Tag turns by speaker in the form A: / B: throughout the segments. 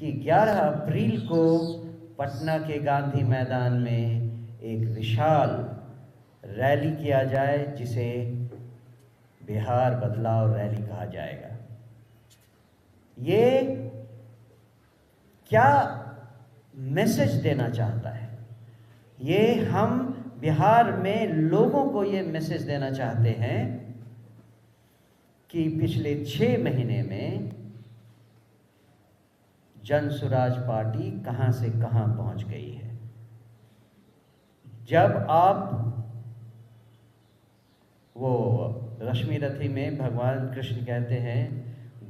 A: कि 11 अप्रैल को पटना के गांधी मैदान में एक विशाल रैली किया जाए, जिसे बिहार बदलाव रैली कहा जाएगा। ये क्या मैसेज देना चाहता है? ये हम बिहार में लोगों को ये मैसेज देना चाहते हैं कि पिछले 6 महीने में जन सुराज पार्टी कहां से कहां पहुंच गई है। जब आप वो रश्मि रथी में भगवान कृष्ण कहते हैं,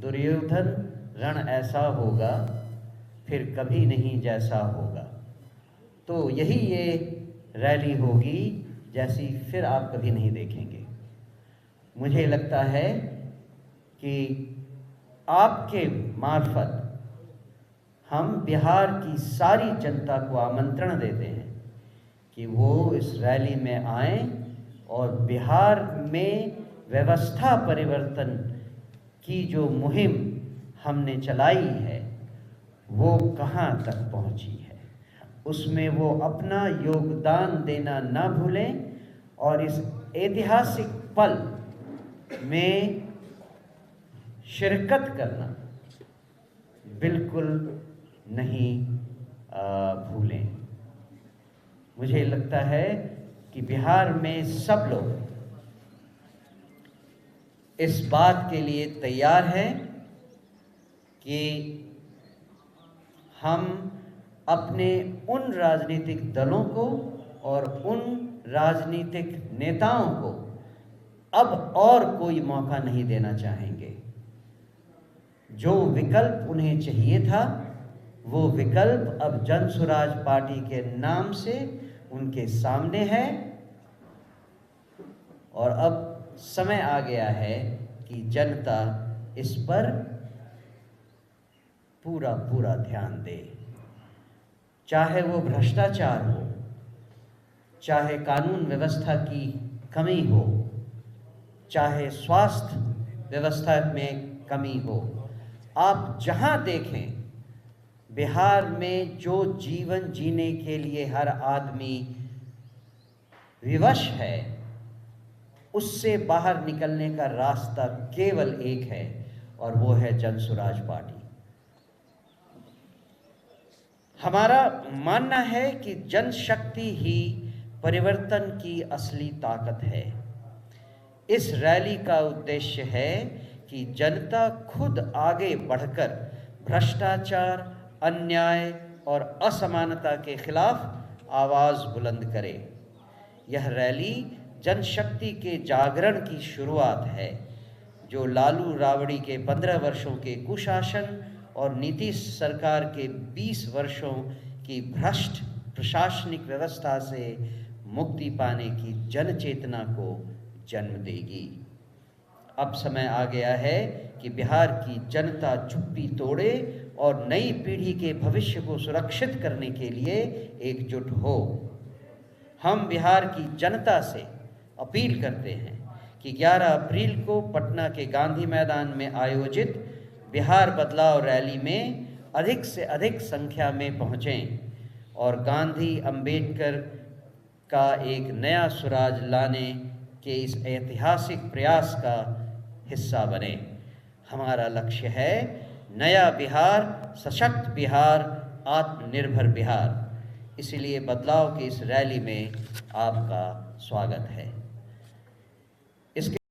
A: दुर्योधन रण ऐसा होगा फिर कभी नहीं जैसा होगा, तो यही ये रैली होगी जैसी फिर आप कभी नहीं देखेंगे। मुझे लगता है कि आपके मार्फत हम बिहार की सारी जनता को आमंत्रण देते हैं कि वो इस रैली में आएं और बिहार में व्यवस्था परिवर्तन की जो मुहिम हमने चलाई है वो कहां तक पहुंची है, उसमें वो अपना योगदान देना ना भूलें और इस ऐतिहासिक पल में शिरकत करना बिल्कुल नहीं भूलें। मुझे लगता है कि बिहार में सब लोग इस बात के लिए तैयार हैं कि हम अपने उन राजनीतिक दलों को और उन राजनीतिक नेताओं को अब और कोई मौका नहीं देना चाहेंगे। जो विकल्प उन्हें चाहिए था वो विकल्प अब जन सुराज पार्टी के नाम से उनके सामने है और अब समय आ गया है कि जनता इस पर पूरा ध्यान दे। चाहे वो भ्रष्टाचार हो, चाहे कानून व्यवस्था की कमी हो, चाहे स्वास्थ्य व्यवस्था में कमी हो, आप जहां देखें बिहार में जो जीवन जीने के लिए हर आदमी विवश है, उससे बाहर निकलने का रास्ता केवल एक है और वो है जन सुराज पार्टी। हमारा मानना है कि जनशक्ति ही परिवर्तन की असली ताकत है। इस रैली का उद्देश्य है कि जनता खुद आगे बढ़कर भ्रष्टाचार, अन्याय और असमानता के खिलाफ आवाज बुलंद करे। यह रैली जनशक्ति के जागरण की शुरुआत है, जो लालू राबड़ी के 15 वर्षों के कुशासन और नीतीश सरकार के 20 वर्षों की भ्रष्ट प्रशासनिक व्यवस्था से मुक्ति पाने की जन चेतना को जन्म देगी। अब समय आ गया है कि बिहार की जनता चुप्पी तोड़े और नई पीढ़ी के भविष्य को सुरक्षित करने के लिए एकजुट हो। हम बिहार की जनता से अपील करते हैं कि 11 अप्रैल को पटना के गांधी मैदान में आयोजित बिहार बदलाव रैली में अधिक से अधिक संख्या में पहुँचें और गांधी अंबेडकर का एक नया सुराज लाने के इस ऐतिहासिक प्रयास का हिस्सा बने। हमारा लक्ष्य है नया बिहार, सशक्त बिहार, आत्मनिर्भर बिहार। इसलिए बदलाव की इस रैली में आपका स्वागत है। इसके